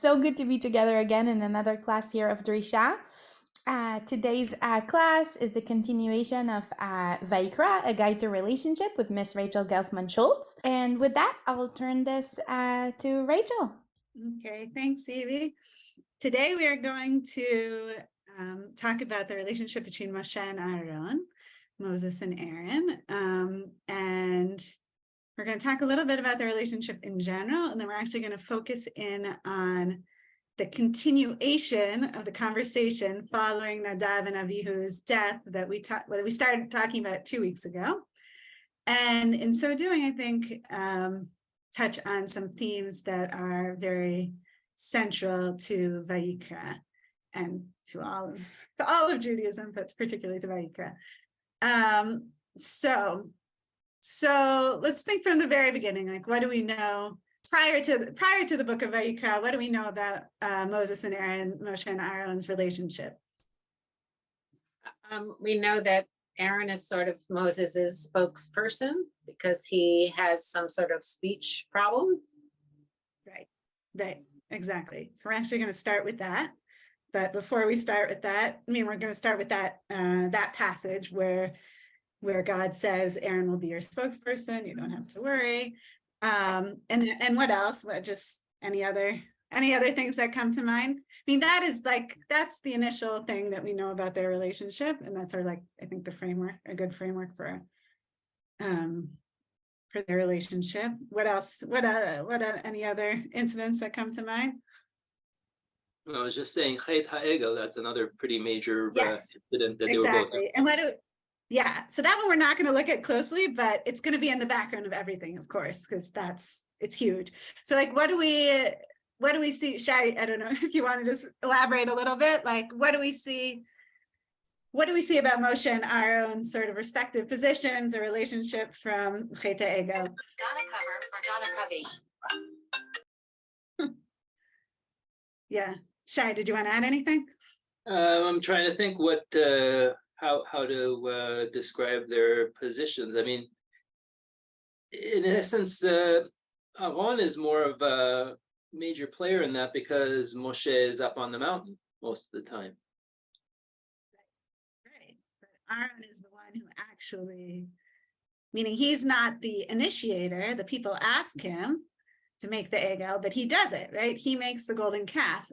so good to be together again in another class here of Drisha. Today's class is the continuation of Vayikra, A Guide to Relationship with Miss Rachael Gelfman Schultz. And with that, I will turn this to Rachael. Okay, thanks, Evie. Today we are going to talk about the relationship between Moshe and Aaron, Moses and Aaron. And we're going to talk a little bit about the relationship in general, and then we're actually going to focus in on the continuation of the conversation following Nadav and Avihu's death that we started talking about 2 weeks ago. And in so doing, I think, touch on some themes that are very central to Vayikra and to all of Judaism, but particularly to Vayikra. So let's think from the very beginning, like what do we know prior to the book of Vayikra? What do we know about Moses and Aaron, Moshe and Aaron's relationship? We know that Aaron is sort of Moses's spokesperson because he has some sort of speech problem. Right, exactly. So we're actually going to start with that. But before we start with that, we're going to start with that passage where God says Aaron will be your spokesperson. You don't have to worry. And what else? What, just any other things that come to mind? That's the initial thing that we know about their relationship, and that's I think the framework, a good framework for their relationship. What else? What any other incidents that come to mind? I was just saying, Chet HaEgel, that's another pretty major incident that they were both. And so that one we're not going to look at closely, but it's going to be in the background of everything, of course, because it's huge. So what do we see? Shai, I don't know if you want to just elaborate a little bit. What do we see about Moshe and Aaron's sort of respective positions or relationship from Chet HaEgel? Donna cover for Donna Covey. Yeah. Shai, did you want to add anything? I'm trying to think how to describe their positions. I mean, in essence, Aaron is more of a major player in that because Moshe is up on the mountain most of the time. Right. But Aaron is the one who actually, meaning he's not the initiator. The people ask him to make the egel, but he does it, right? He makes the golden calf.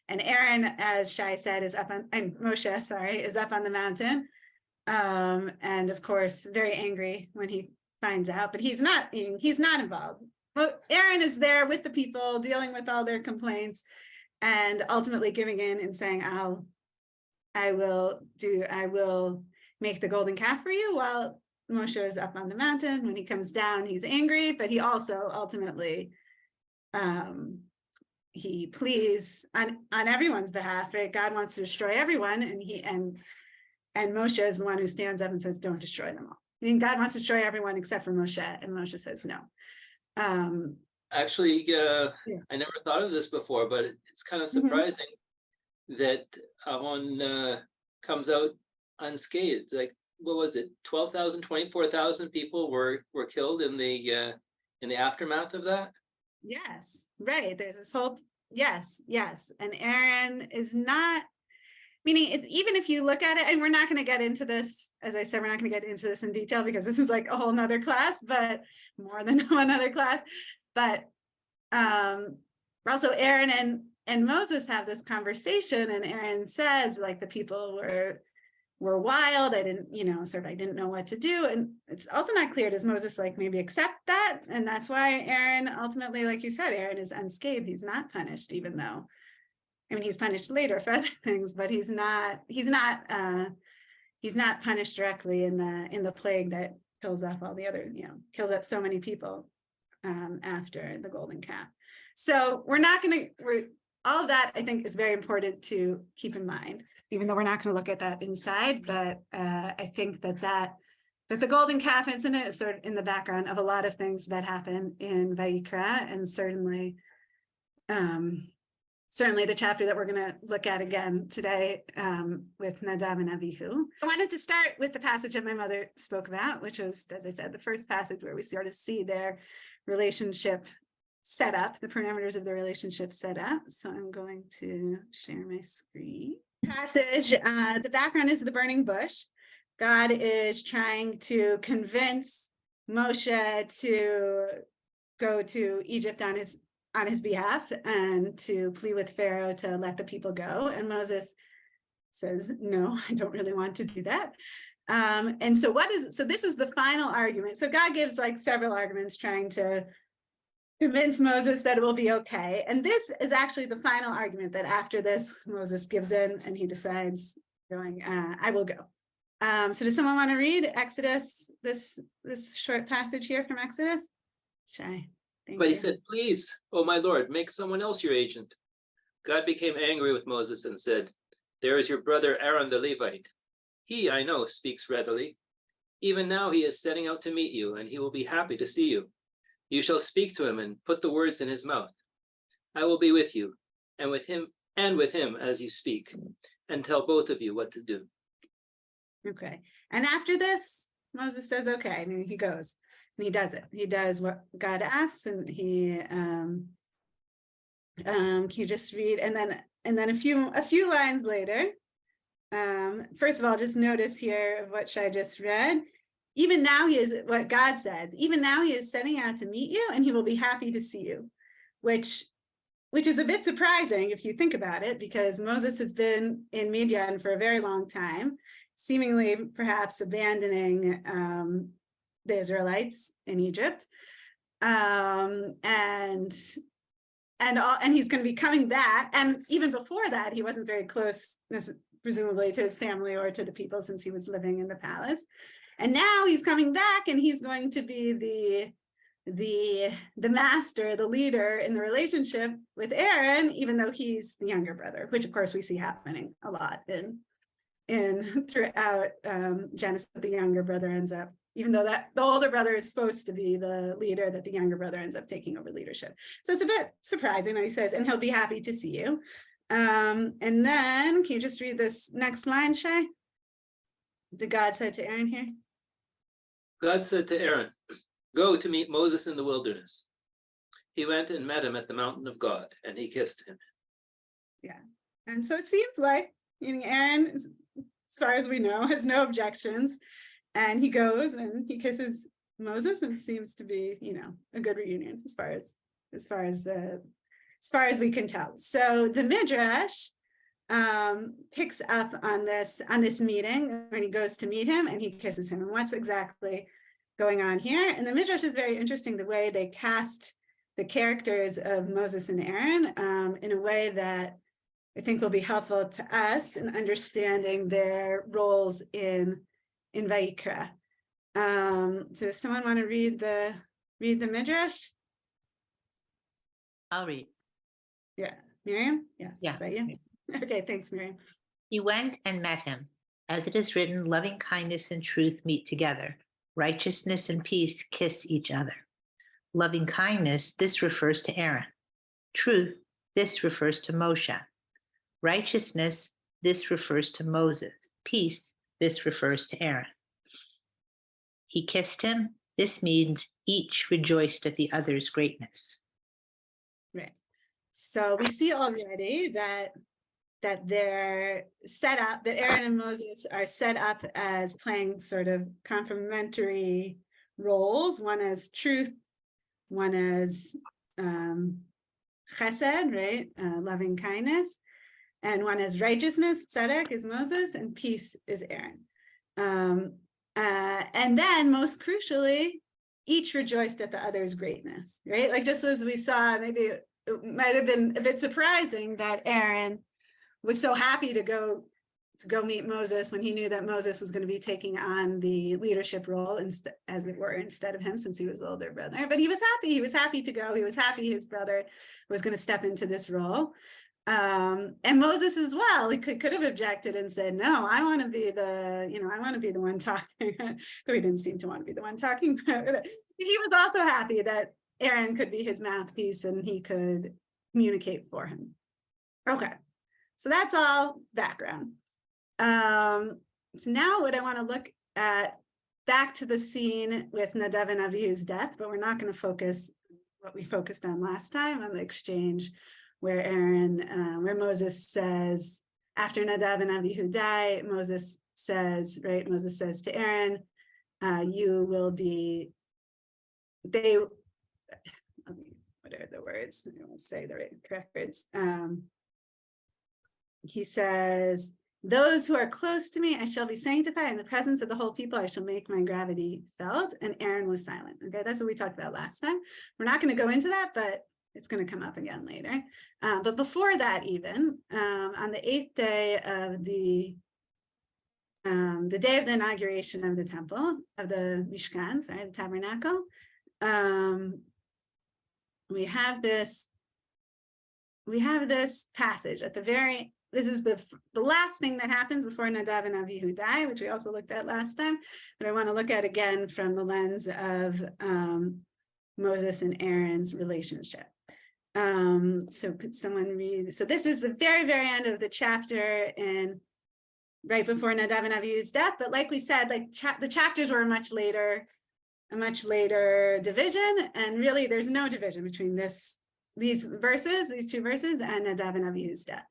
And Aaron, as Shai said, is Moshe, is up on the mountain. And of course, very angry when he finds out, but he's not involved. Well, Aaron is there with the people, dealing with all their complaints, and ultimately giving in and saying, I will make the golden calf for you, while Moshe is up on the mountain. When he comes down, he's angry, but he also ultimately he pleads on everyone's behalf, right? God wants to destroy everyone, and Moshe is the one who stands up and says, don't destroy them all. I mean, God wants to destroy everyone except for Moshe, and Moshe says no. Actually, I never thought of this before, but it's kind of surprising that Aaron comes out unscathed. What was it? 12,000, 24,000 people were killed in the aftermath of that. Yes, right. There's this whole yes. And Aaron is not, meaning it's, even if you look at it, and we're not going to get into this, as I said, we're not going to get into this in detail because this is a whole nother class, but more than one other class. But also Aaron and Moses have this conversation, and Aaron says, the people were wild. I didn't know what to do. And it's also not clear, does Moses maybe accept that? And that's why Aaron ultimately, like you said, Aaron is unscathed. He's not punished, even though, he's punished later for other things, but he's not punished directly in the plague that kills off all the other, kills off so many people after the golden calf. So all of that, I think, is very important to keep in mind, even though we're not going to look at that inside. But I think that the golden calf incident is sort of in the background of a lot of things that happen in Vayikra, and certainly the chapter that we're going to look at again today with Nadav and Avihu. I wanted to start with the passage that my mother spoke about, which was, as I said, the first passage where we sort of see their relationship set up, the parameters of the relationship set up. So I'm going to share my screen. Passage, the background is the burning bush. God is trying to convince Moshe to go to Egypt on his behalf and to plead with Pharaoh to let the people go. And Moses says, no, I don't really want to do that. And so this is the final argument. So God gives like several arguments trying to convince Moses that it will be okay. And this is actually the final argument, that after this, Moses gives in and he decides going, I will go. So does someone want to read Exodus, this short passage here from Exodus? Shai, thank But you. he said, please, oh my Lord, make someone else your agent. God became angry with Moses and said, there is your brother Aaron the Levite. He, I know, speaks readily. Even now he is setting out to meet you, and he will be happy to see you. You shall speak to him and put the words in his mouth. I will be with you, and with him as you speak, and tell both of you what to do. Okay. And after this, Moses says, okay, and he goes and he does it. He does what God asks, and he can you just read, and then a few lines later, first of all, just notice here what Shai just read. Even now he is, what God said, even now he is setting out to meet you, and he will be happy to see you, which is a bit surprising if you think about it, because Moses has been in Midian for a very long time, seemingly perhaps abandoning the Israelites in Egypt. And he's going to be coming back. And even before that, he wasn't very close, presumably, to his family or to the people, since he was living in the palace. And now he's coming back, and he's going to be the master, the leader in the relationship with Aaron, even though he's the younger brother, which of course we see happening a lot in throughout Genesis. The younger brother ends up, even though that the older brother is supposed to be the leader, that the younger brother ends up taking over leadership. So it's a bit surprising that he says, and he'll be happy to see you. And then can you just read this next line, Shai? The God said to Aaron here. God said to Aaron, go to meet Moses in the wilderness. He went and met him at the mountain of God, and he kissed him. Yeah. And so it seems like Aaron, as far as we know, has no objections. And he goes and he kisses Moses, and seems to be, a good reunion as far as we can tell. So the Midrash picks up on this meeting when he goes to meet him and he kisses him, and what's exactly going on here. And the Midrash is very interesting, the way they cast the characters of Moses and Aaron in a way that I think will be helpful to us in understanding their roles in Vayikra. So does someone want to read the Midrash? I'll read. Yeah, Miriam? Yes. Yeah. Is that you? Okay, thanks, Miriam. He went and met him. As it is written, loving kindness and truth meet together. Righteousness and peace kiss each other. Loving kindness, this refers to Aaron. Truth, this refers to Moshe. Righteousness, this refers to Moses. Peace, this refers to Aaron. He kissed him. This means each rejoiced at the other's greatness. Right. So we see already that they're set up, that Aaron and Moses are set up as playing sort of complementary roles, one as truth, one as chesed, right, loving kindness, and one as righteousness, tzedek is Moses, and peace is Aaron. And then most crucially, each rejoiced at the other's greatness, right? Like just as we saw, maybe it might have been a bit surprising that Aaron was so happy to go meet Moses when he knew that Moses was going to be taking on the leadership role, as it were, instead of him, since he was the older brother. But he was happy. He was happy to go. He was happy his brother was going to step into this role. And Moses as well, he could have objected and said, no, I want to be the one talking. Though he didn't seem to want to be the one talking, but he was also happy that Aaron could be his mouthpiece and he could communicate for him. Okay, so that's all background. So now what I want to look at, back to the scene with Nadav and Avihu's death, but we're not going to focus what we focused on last time, on the exchange where Aaron, where Moses says, after Nadav and Abihu die, Moses says to Aaron, you will be, what are the words? I won't say the correct words. He says, those who are close to me, I shall be sanctified. In the presence of the whole people, I shall make my gravity felt. And Aaron was silent. Okay, that's what we talked about last time. We're not going to go into that, but it's going to come up again later. But before that, even on the 8th day of the day of the inauguration of the temple, of the Mishkan, the tabernacle, we have this passage at the very, this is the last thing that happens before Nadav and Abihu die, which we also looked at last time, but I want to look at again from the lens of Moses and Aaron's relationship. So could someone read? So this is the very, very end of the chapter, and right before Nadav and Abihu's death. But like we said, like the chapters were a much later division, and really there's no division between these two verses, and Nadav and Abihu's death.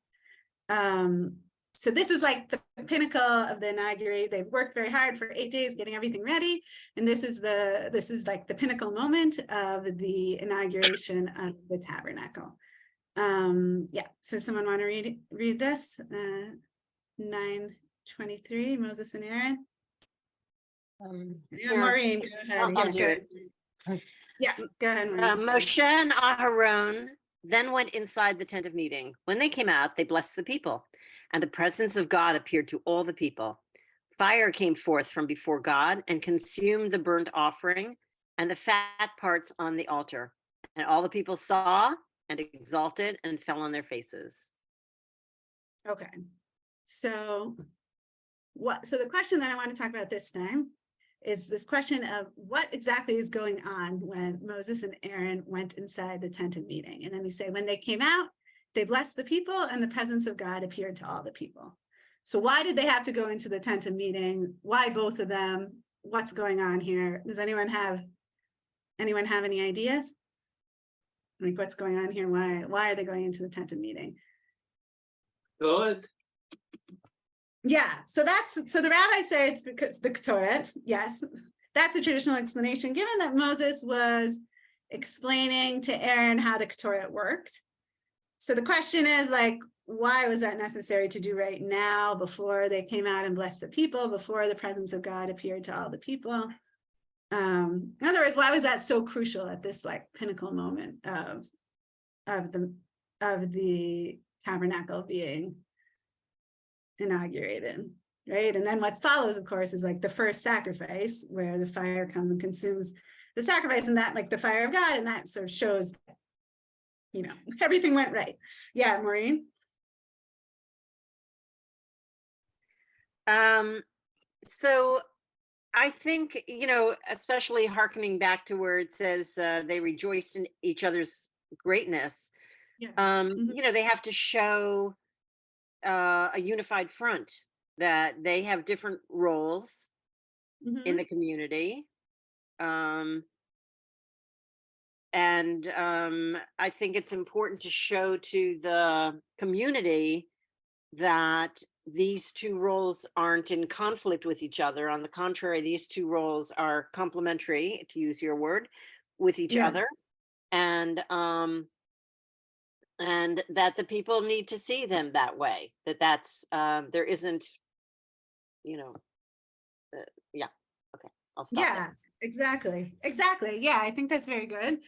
So this is like the pinnacle of the inauguration. They've worked very hard for 8 days getting everything ready, and this is like the pinnacle moment of the inauguration of the tabernacle. Yeah. So someone want to read this? 9:23, Moses and Aaron. Yeah, Maureen, go ahead. I'll do it. Yeah, go ahead, Maureen. Moshe and Aharon then went inside the tent of meeting. When they came out, they blessed the people, and the presence of God appeared to all the people. Fire came forth from before God and consumed the burnt offering and the fat parts on the altar. And all the people saw and exalted and fell on their faces. Okay. So the question that I want to talk about this time is this question of what exactly is going on when Moses and Aaron went inside the tent of meeting. And then we say, when they came out, they blessed the people and the presence of God appeared to all the people. So why did they have to go into the tent of meeting? Why both of them? What's going on here? Does anyone have any ideas? Like what's going on here? Why are they going into the tent of meeting? Go ahead. Yeah, so the rabbis say it's because the Ketores, yes, that's a traditional explanation, given that Moses was explaining to Aaron how the Ketores worked. So the question is like, why was that necessary to do right now before they came out and blessed the people, before the presence of God appeared to all the people? In other words, why was that so crucial at this like pinnacle moment of the tabernacle being inaugurated, right? And then what follows, of course, is like the first sacrifice where the fire comes and consumes the sacrifice, and that like the fire of God, and that sort of shows, you know, everything went right. Yeah, Maureen? So I think, you know, especially hearkening back to where it says they rejoiced in each other's greatness, Yeah. you know, they have to show a unified front, that they have different roles in the community. And I think it's important to show to the community that these two roles aren't in conflict with each other. On the contrary, these two roles are complementary, to use your word, with each other. And that the people need to see them that way, that's there isn't, you know, yeah, okay, I'll stop. Yeah, exactly. Yeah, I think that's very good.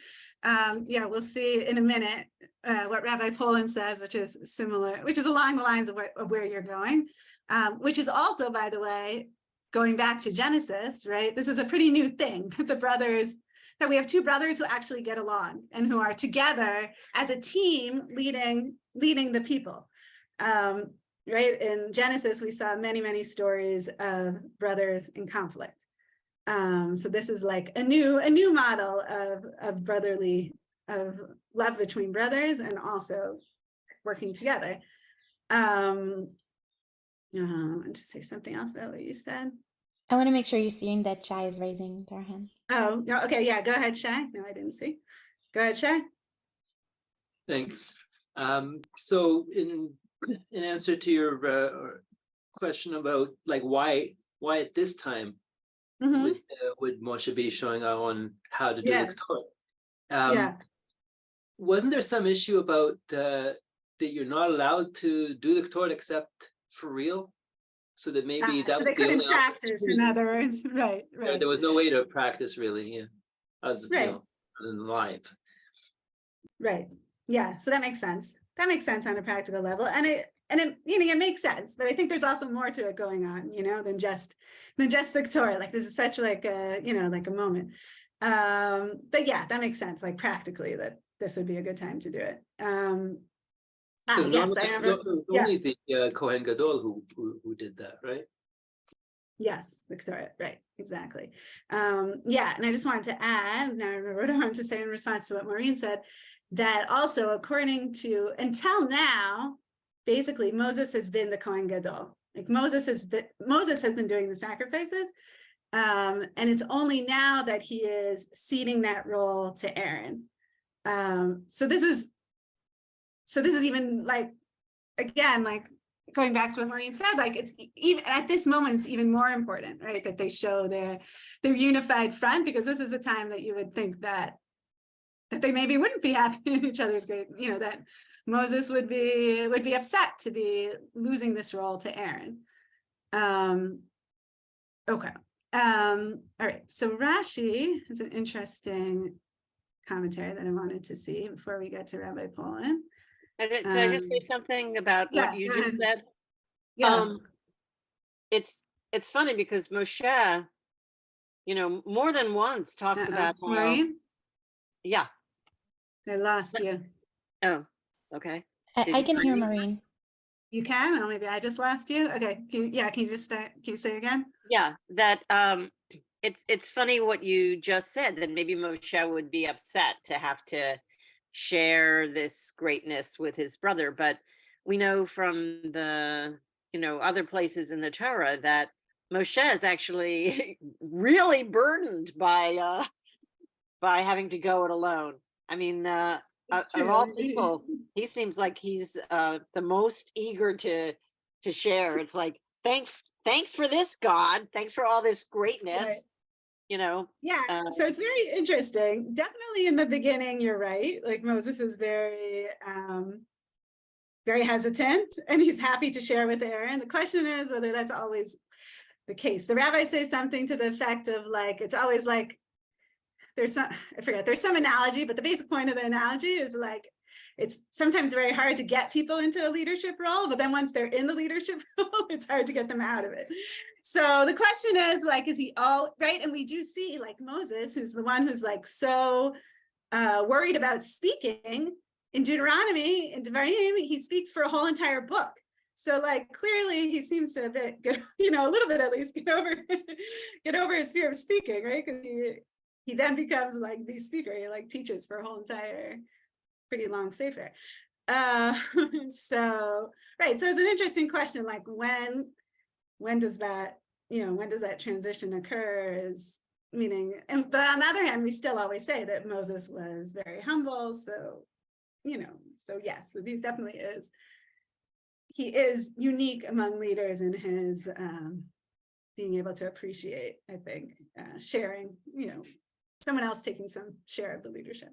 Yeah, we'll see in a minute what Rabbi Poland says, which is similar, which is along the lines of where you're going, which is also, by the way, going back to Genesis, right? This is a pretty new thing, that we have two brothers who actually get along and who are together as a team leading the people. Right? In Genesis, we saw many stories of brothers in conflict. So this is like a new model of love between brothers and also working together. I want to say something else about what you said. I want to make sure you're seeing that Shai is raising their hand. Oh, no, okay, yeah, go ahead, Shai. No, I didn't see. Go ahead, Shay. Thanks. So in answer to your question about like why at this time Mhm. would Moshe be showing on how to do Yeah. the Torah? Yeah. Wasn't there some issue about that you're not allowed to do the Torah except for real? So that maybe that So was they the couldn't only practice, in opportunity. other words. Right, right. There was no way to practice really, yeah. Right. Other than live. Right. Yeah. So that makes sense. That makes sense on a practical level. And it it makes sense. But I think there's also more to it going on, than just the Torah. Like this is such like a, like a moment. But yeah, that makes sense. Like practically that this would be a good time to do it. Yes, I remember. It was only the Kohen Gadol who did that, right? Yes, Victoria, right, exactly. Yeah, and I just wanted to add, now I remember what I wanted to say in response to what Maureen said, that also according to, until now, basically Moses has been the Kohen Gadol. Like Moses has been doing the sacrifices, and it's only now that he is ceding that role to Aaron. So this is even like, again, like going back to what Maureen said, like it's even at this moment, it's even more important, right? That they show their unified front, because this is a time that you would think that they maybe wouldn't be happy in each other's great, that Moses would be upset to be losing this role to Aaron. Okay. All right. So Rashi is an interesting commentary that I wanted to see before we get to Rabbi Poland. Can I just say something about yeah, what you just said? Yeah. It's funny because Moshe, more than once talks about how, Maureen, yeah. I lost you. Oh, okay. I can hear Maureen. You can? Oh, maybe I just lost you. Okay. Can you just start? Can you say again? Yeah, that it's funny what you just said, that maybe Moshe would be upset to have to share this greatness with his brother, but we know from the other places in the Torah that Moshe is actually really burdened by having to go it alone. I mean, of all people, he seems like he's the most eager to share. It's like, thanks for this, God. Thanks for all this greatness. Right. Yeah. So it's very interesting. Definitely in the beginning, you're right. Like Moses is very hesitant, and he's happy to share with Aaron. The question is whether that's always the case. The rabbis say something to the effect of like, it's always like, there's some analogy, but the basic point of the analogy is like, it's sometimes very hard to get people into a leadership role, but then once they're in the leadership role, it's hard to get them out of it. So the question is like, is he all right? And we do see like Moses, who's the one who's like so worried about speaking in Deuteronomy, he speaks for a whole entire book. So like clearly he seems to a little bit at least get over his fear of speaking, right? Because he then becomes like the speaker. He like teaches for a whole entire pretty long sefer. So right. So it's an interesting question. Like when does that transition occur? But on the other hand, we still always say that Moses was very humble. So, so yes, so he definitely is. He is unique among leaders in his being able to appreciate, I think, sharing, someone else taking some share of the leadership.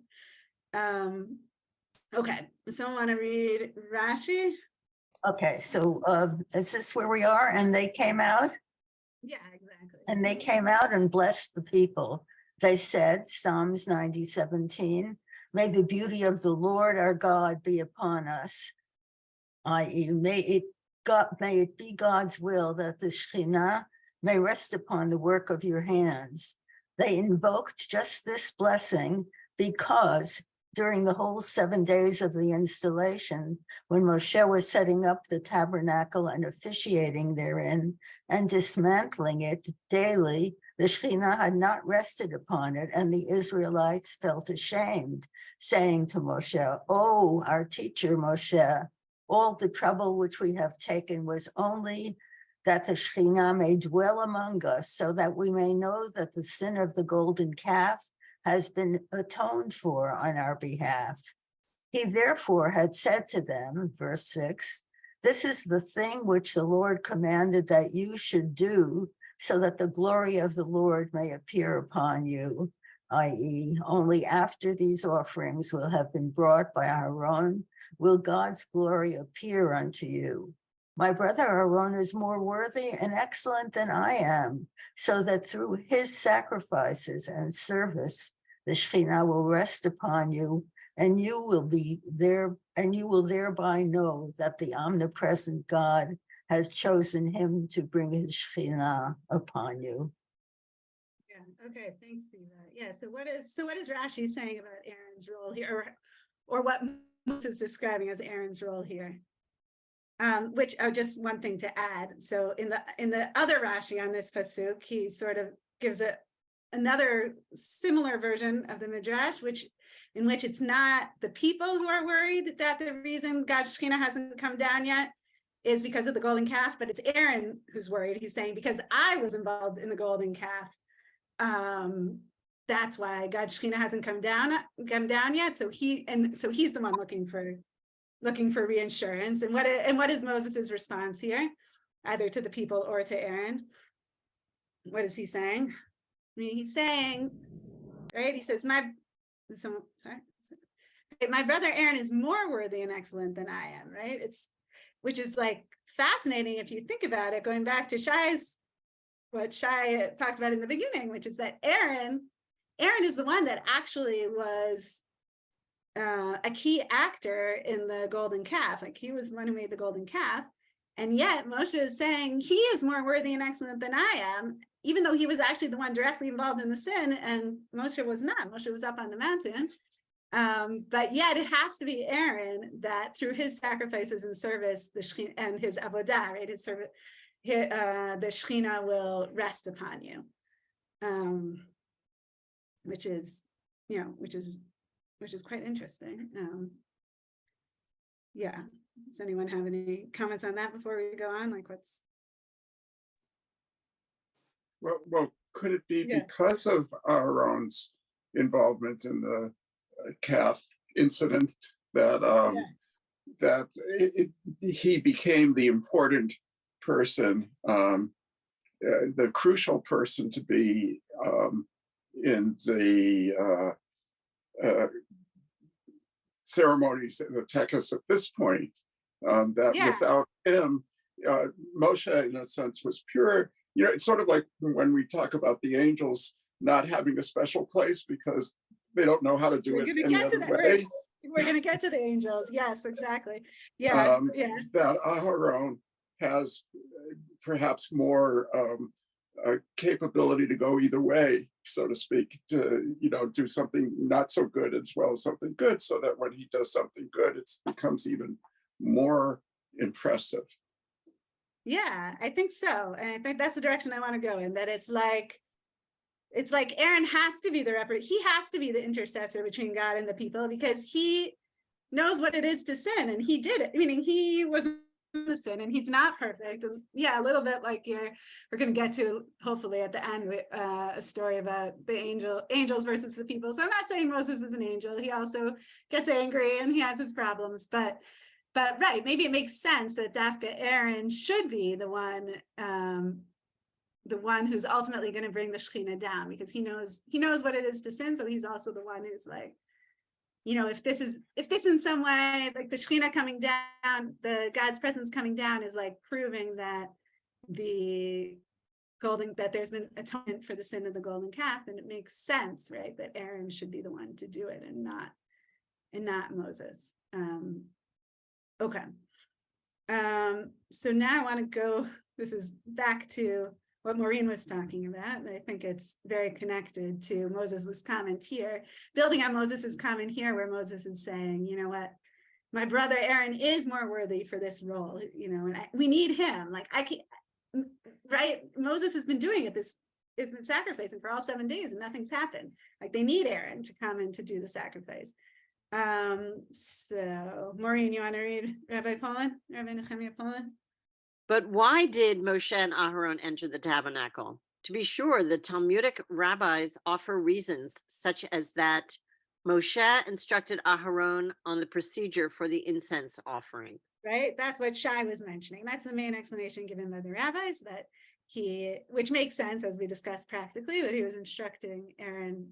Okay, someone want to read Rashi? Okay, so is this where we are? And they came out? Yeah, exactly. And they came out and blessed the people. They said, Psalms 90:17, may the beauty of the Lord our God be upon us, i.e., may it be God's will that the Shekhinah may rest upon the work of your hands. They invoked just this blessing because during the whole 7 days of the installation, when Moshe was setting up the tabernacle and officiating therein and dismantling it daily, the Shekhinah had not rested upon it, and the Israelites felt ashamed, saying to Moshe, "Oh, our teacher Moshe, all the trouble which we have taken was only that the Shekhinah may dwell among us, so that we may know that the sin of the golden calf has been atoned for on our behalf. He therefore had said to them, verse 6, this is the thing which the Lord commanded that you should do, so that the glory of the Lord may appear upon you, i.e., only after these offerings will have been brought by Aaron will God's glory appear unto you. My brother Aaron is more worthy and excellent than I am, so that through his sacrifices and service, the Shekhinah will rest upon you, and you will be there, and you will thereby know that the omnipresent God has chosen him to bring his Shekhinah upon you. Yeah. Okay. Thanks, Eva. Yeah. So what is Rashi saying about Aaron's role here, or what Moses is describing as Aaron's role here? Which just one thing to add. So in the other Rashi on this pasuk, he sort of gives another similar version of the midrash, in which it's not the people who are worried that the reason God's Shekhinah hasn't come down yet is because of the golden calf, but it's Aaron who's worried. He's saying, because I was involved in the golden calf, that's why God's Shekhinah hasn't come down yet. So he's the one looking for reassurance. And what is Moses's response here, either to the people or to Aaron? What is he saying? I mean, he's saying, right? He says, my brother Aaron is more worthy and excellent than I am, right? Which is like fascinating if you think about it, going back to what Shai talked about in the beginning, which is that Aaron is the one that actually was a key actor in the golden calf. Like, he was the one who made the golden calf. And yet Moshe is saying he is more worthy and excellent than I am, even though he was actually the one directly involved in the sin, and Moshe was not. Moshe was up on the mountain. But yet it has to be Aaron that through his sacrifices and service, and his avodah, right, his service, the Shekhinah will rest upon you, which is quite interesting. Yeah. Does anyone have any comments on that before we go on? Like, Well, could it be because of Aaron's involvement in the calf incident that he became the important person, the crucial person to be in the ceremonies and the tekes at this point, that without him, Moshe, in a sense, was pure. You know, it's sort of like when we talk about the angels not having a special place because they don't know how to do it any other way. We're going to get to the angels. Yes, exactly. Yeah. That Aharon has perhaps more capability to go either way, so to speak, to, do something not so good as well as something good, so that when he does something good, it becomes even more impressive. Yeah, I think so. And I think that's the direction I want to go in, that it's like Aaron has to be he has to be the intercessor between God and the people, because he knows what it is to sin, and he did it. Meaning he was the sin, and he's not perfect. And a little bit like we're going to get to hopefully at the end a story about the angels versus the people. So I'm not saying Moses is an angel. He also gets angry and he has his problems, but right, maybe it makes sense that Dafka Aaron should be the one who's ultimately going to bring the Shekhinah down, because he knows what it is to sin. So he's also the one who's like, if this in some way, like the Shekhinah coming down, the God's presence coming down is like proving that that there's been atonement for the sin of the golden calf, and it makes sense, right, that Aaron should be the one to do it and not Moses. Okay. So now I want to go, this is back to what Maureen was talking about, and I think it's very connected to Moses's comment here, building on Moses's comment here, where Moses is saying, you know what, my brother Aaron is more worthy for this role, and we need him. Like, I can't, right? Moses has been doing it. Has been sacrificing for all 7 days and nothing's happened. Like, they need Aaron to come in to do the sacrifice. So Maureen, you want to read Rabbi Nehemiah Poland? But why did Moshe and Aharon enter the tabernacle? To be sure, the Talmudic rabbis offer reasons such as that Moshe instructed Aharon on the procedure for the incense offering. Right? That's what Shai was mentioning. That's the main explanation given by the rabbis, that which makes sense as we discussed practically, that he was instructing Aaron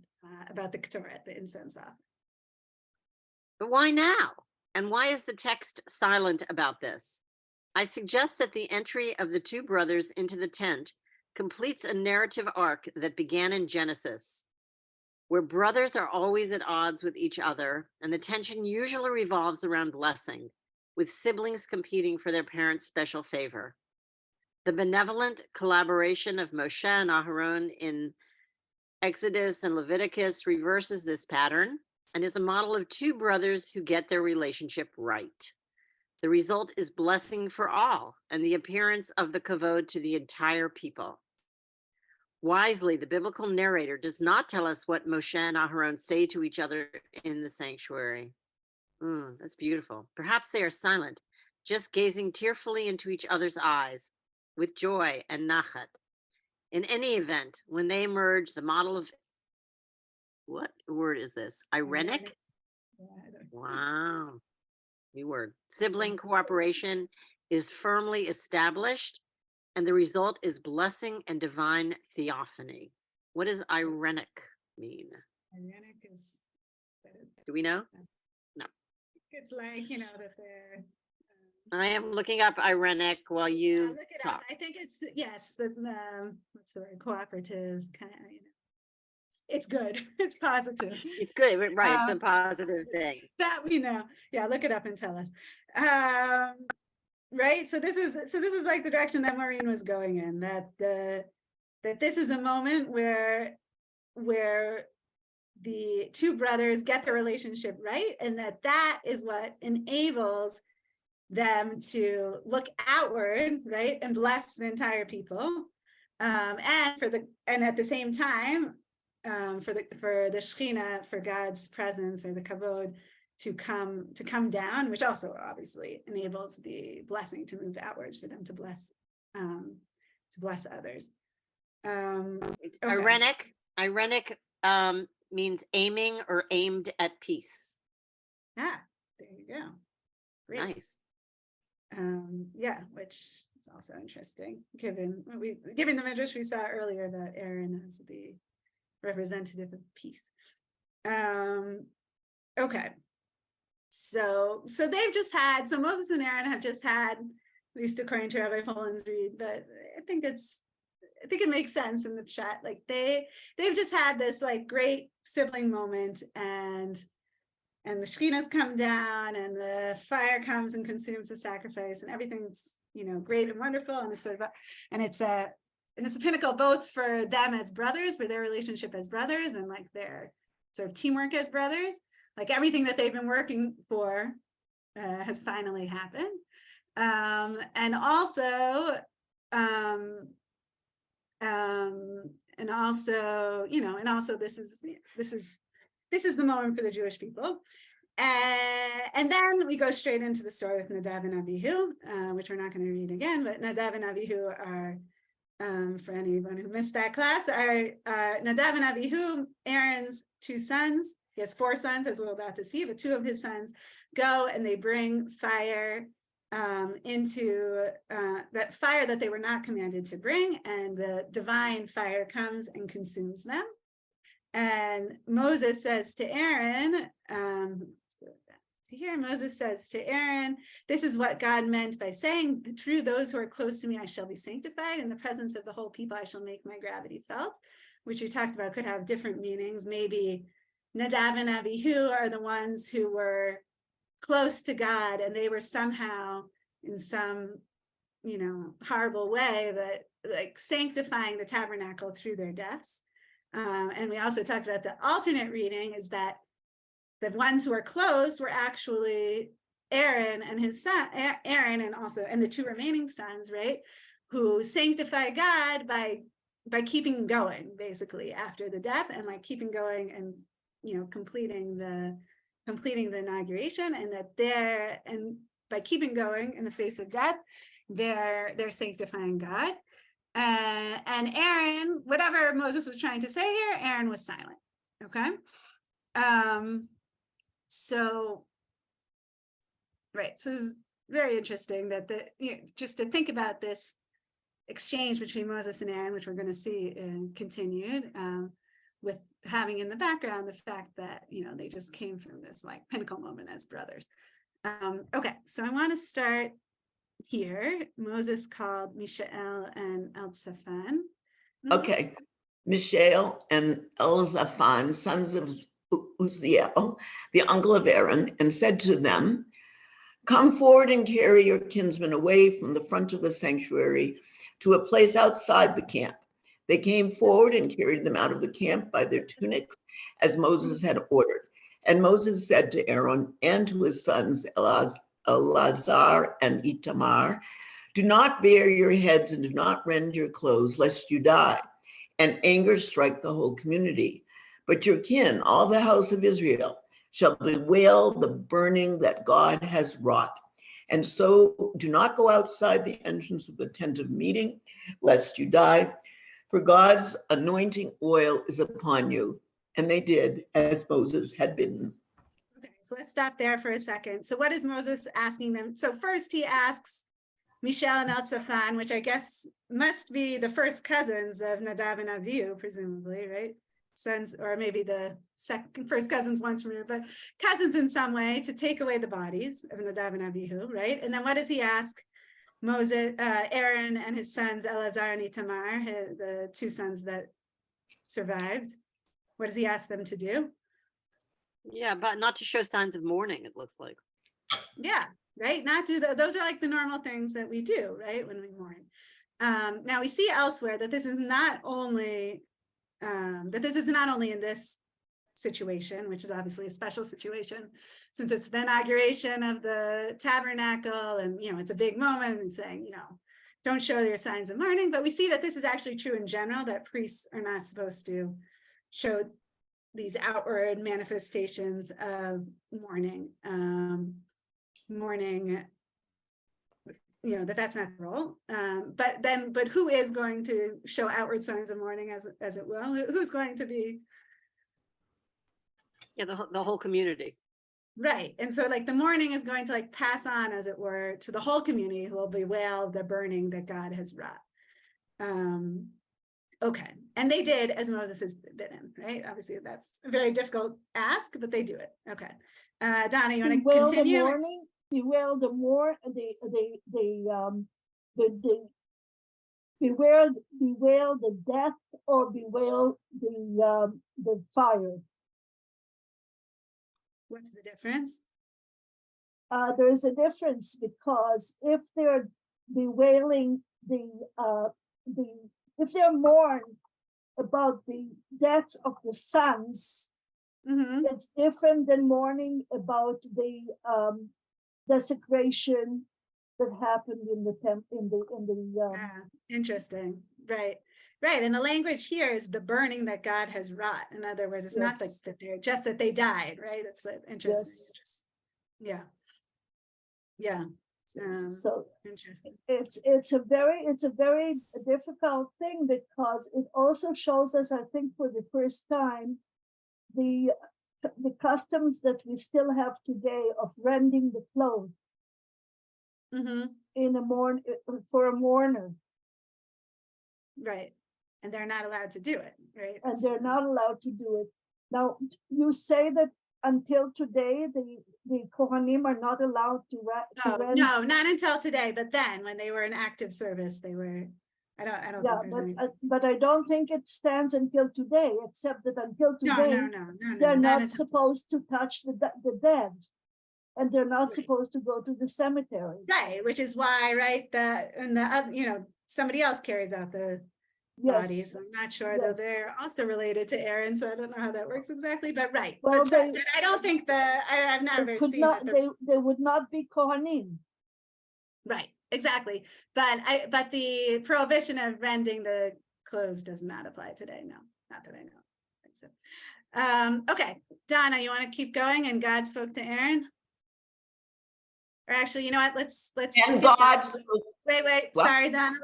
about the Ketoret, the incense offering. But why now? And why is the text silent about this? I suggest that the entry of the two brothers into the tent completes a narrative arc that began in Genesis, where brothers are always at odds with each other, and the tension usually revolves around blessing, with siblings competing for their parents' special favor. The benevolent collaboration of Moshe and Aharon in Exodus and Leviticus reverses this pattern and is a model of two brothers who get their relationship right. The result is blessing for all and the appearance of the kavod to the entire people. Wisely, the biblical narrator does not tell us what Moshe and Aharon say to each other in the sanctuary. That's beautiful. Perhaps they are silent, just gazing tearfully into each other's eyes with joy and nachat. In any event, when they emerge, the model of, what word is this? Irenic? Wow. New word. Sibling cooperation is firmly established, and the result is blessing and divine theophany. What does irenic mean? Irenic is, do we know? No. It's like, that they're. I am looking up irenic while you look it talk. up. I think it's, yes, what's the word? Cooperative kind of, It's good. It's positive. It's good, right? It's a positive thing. That we know. Yeah, look it up and tell us. Right. So this is like the direction that Maureen was going in. That this is a moment where the two brothers get the relationship right, and that is what enables them to look outward, right, and bless the entire people, and at the same time. For the Shekhinah, for God's presence or the kavod to come down, which also obviously enables the blessing to move outwards for them to bless others. Okay. Irenic means aiming or aimed at peace. Ah, there you go. Great. Nice. Yeah, which is also interesting, given the midrash we saw earlier that Aaron is the representative of peace. Okay. So they've just had, so Moses and Aaron have just had, at least according to Rabbi Poland's read, but I think it makes sense in the chat. Like they've just had this like great sibling moment, and the Shekhinah's come down, and the fire comes and consumes the sacrifice, and everything's great and wonderful, and it's sort of it's a pinnacle both for them as brothers, for their relationship as brothers, and like their sort of teamwork as brothers. Like everything that they've been working for has finally happened, and also this is the moment for the Jewish people. And then we go straight into the story with Nadav and Avihu, which we're not going to read again, but Nadav and Avihu are, for anyone who missed that class, are Nadav and Avihu, Aaron's two sons. He has four sons, as we're about to see, but two of his sons go and they bring fire into that fire that they were not commanded to bring, and the divine fire comes and consumes them. And Moses says to Aaron, Moses says to Aaron, this is what God meant by saying, through those who are close to me, I shall be sanctified. In the presence of the whole people, I shall make my gravity felt, which we talked about could have different meanings. Maybe Nadav and Avihu are the ones who were close to God, and they were somehow in some, horrible way, but like sanctifying the tabernacle through their deaths. And we also talked about the alternate reading is that the ones who are close were actually Aaron and his son, Aaron, and the two remaining sons, right, who sanctify God by keeping going, basically, after the death, and like keeping going and completing the inauguration, and by keeping going in the face of death, they're sanctifying God. And Aaron, whatever Moses was trying to say here, Aaron was silent. Okay. So, right. So this is very interesting that just to think about this exchange between Moses and Aaron, which we're going to see continued, with having in the background the fact that, they just came from this like pinnacle moment as brothers. Okay, so I want to start here. Moses called Mishael and Elzaphan. Okay, Mishael and Elzaphan, sons of Uzziel, the uncle of Aaron, and said to them, "Come forward and carry your kinsmen away from the front of the sanctuary to a place outside the camp." They came forward and carried them out of the camp by their tunics, as Moses had ordered. And Moses said to Aaron and to his sons Eleazar and Itamar, "Do not bare your heads and do not rend your clothes, lest you die, and anger strike the whole community. But your kin, all the house of Israel, shall bewail the burning that God has wrought. And so do not go outside the entrance of the tent of meeting, lest you die, for God's anointing oil is upon you." And they did as Moses had bidden. Okay, so let's stop there for a second. So what is Moses asking them? So first he asks Mishael and Elzaphan, which I guess must be the first cousins of Nadab and Abihu, presumably, right? Sons, or maybe the first cousins once removed, but cousins in some way, to take away the bodies of Nadab and Abihu, right? And then what does he ask Moses, Aaron and his sons Eleazar and Itamar, the two sons that survived? What does he ask them to do? Yeah, but not to show signs of mourning, it looks like. Yeah, right. Not do those are like the normal things that we do, right, when we mourn. Now we see elsewhere that this is not only in this situation, which is obviously a special situation, since it's the inauguration of the tabernacle, and it's a big moment, and saying, don't show your signs of mourning. But we see that this is actually true in general, that priests are not supposed to show these outward manifestations of mourning. That's not the role. But who is going to show outward signs of mourning as it will? Who's going to be? Yeah, the whole community. Right. And so like the mourning is going to like pass on, as it were, to the whole community, who will bewail the burning that God has wrought. Okay. And they did as Moses has bidden, right? Obviously that's a very difficult ask, but they do it. Okay. Donna, you want to continue? Bewail the death, or bewail the fire. What's the difference? There is a difference, because if they're bewailing if they're mourn about the death of the sons, it's different than mourning about the desecration that happened in the interesting. Right. And the language here is the burning that God has wrought. In other words, it's not like that they're just that they died, right? It's interesting. Yes. Yeah. So interesting. It's a very difficult thing, because it also shows us, I think, for the first time, the customs that we still have today of rending the clothes for a mourner. Right. And they're not allowed to do it, right? And they're not allowed to do it. Now, you say that until today, the Kohanim are not allowed to rend. No, not until today. But then, when they were in active service, they were. I don't think there's but I don't think it stands until today, except that until today, they're not supposed to touch the dead, and they're not supposed to go to the cemetery. Right, which is why, right, somebody else carries out the bodies. I'm not sure though they're also related to Aaron, so I don't know how that works exactly. But right, well, I don't think I've never seen that. They would not be Kohanim. Right, exactly. But the prohibition of rending the clothes does not apply today. No, not that I know. So, okay, Donna, you want to keep going? And God spoke to Aaron. Or actually, you know what? Let's Wait, What? sorry, Donna,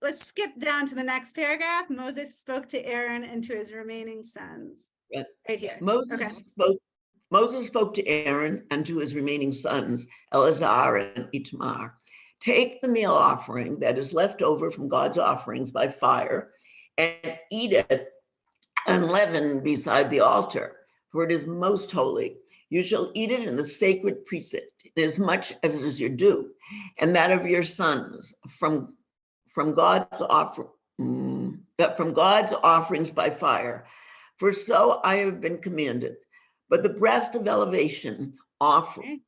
let's skip down to the next paragraph. Moses spoke to Aaron and to his remaining sons. Yeah. Right here. Moses spoke to Aaron and to his remaining sons, Eleazar and Itamar. Take the meal offering that is left over from God's offerings by fire and eat it unleavened beside the altar, for it is most holy. You shall eat it in the sacred precinct, inasmuch as it is your due, and that of your sons from God's offerings by fire. For so I have been commanded. But the breast of elevation offering,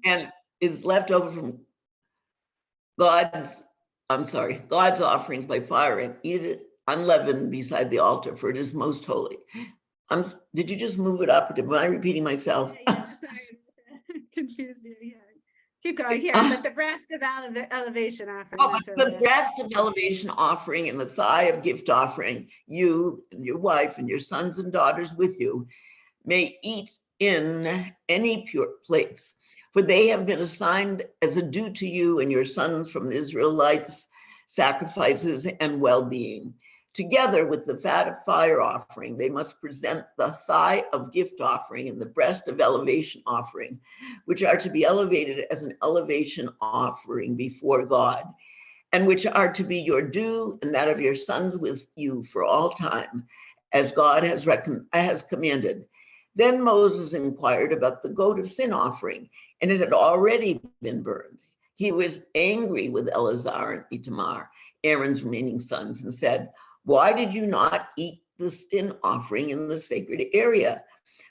and is left over from God's offerings by fire, and eat it unleavened beside the altar, for it is most holy. Did you just move it up? Am I repeating myself? Yeah, sorry, confused you. Yeah, keep going here. But the breast of elevation offering. The breast of elevation offering and the thigh of gift offering, you and your wife and your sons and daughters with you may eat in any pure place, for they have been assigned as a due to you and your sons from the Israelites' sacrifices and well-being. Together with the fat of fire offering, they must present the thigh of gift offering and the breast of elevation offering, which are to be elevated as an elevation offering before God, and which are to be your due and that of your sons with you for all time, as God has commanded. Then Moses inquired about the goat of sin offering, and it had already been burned. He was angry with Eleazar and Itamar, Aaron's remaining sons, and said, "Why did you not eat the sin offering in the sacred area?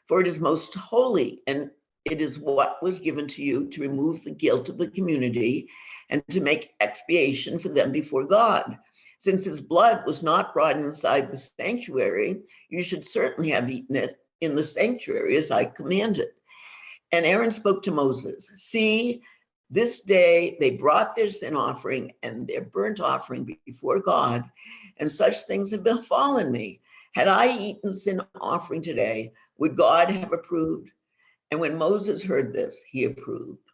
For it is most holy, and it is what was given to you to remove the guilt of the community and to make expiation for them before God. Since his blood was not brought inside the sanctuary, you should certainly have eaten it in the sanctuary as I commanded." And Aaron spoke to Moses, "See, this day they brought their sin offering and their burnt offering before God, and such things have befallen me. Had I eaten sin offering today, would God have approved?" And when Moses heard this, he approved.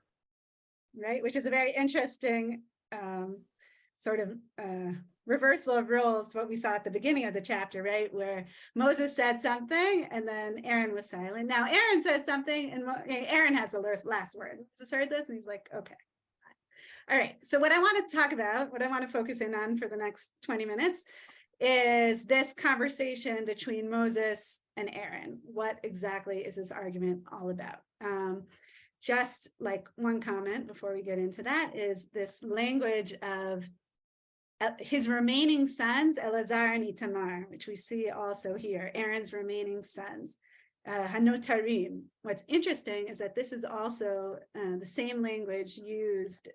Right, which is a very interesting sort of reversal of roles to what we saw at the beginning of the chapter, right? Where Moses said something and then Aaron was silent. Now Aaron says something and Aaron has the last word. Moses heard this and he's like, okay. All right, so what I want to talk about, what I want to focus in on for the next 20 minutes is this conversation between Moses and Aaron. What exactly is this argument all about? Just like one comment before we get into that is this language of his remaining sons, Eleazar and Itamar, which we see also here, Aaron's remaining sons, Hanotarim. What's interesting is that this is also the same language used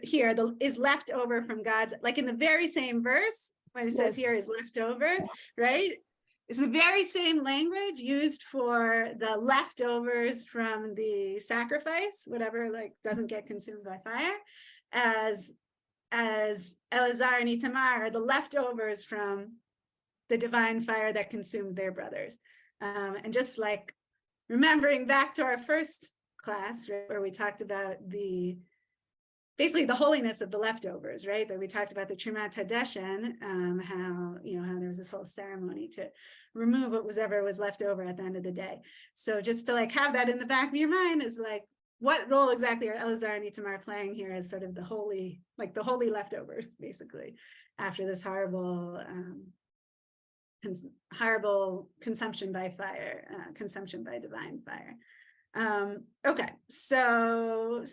here, is left over from God's, like in the very same verse, when it says here is left over, right? It's the very same language used for the leftovers from the sacrifice, whatever like doesn't get consumed by fire, as Eleazar and Itamar are the leftovers from the divine fire that consumed their brothers. And just like remembering back to our first class, right, where we talked about basically the holiness of the leftovers, right? That we talked about the Trumat Hadeshin, how there was this whole ceremony to remove whatever was left over at the end of the day. So just to like have that in the back of your mind is like, what role exactly are Eleazar and Itamar playing here as sort of the holy leftovers, basically, after this horrible consumption by fire, consumption by divine fire. Okay, so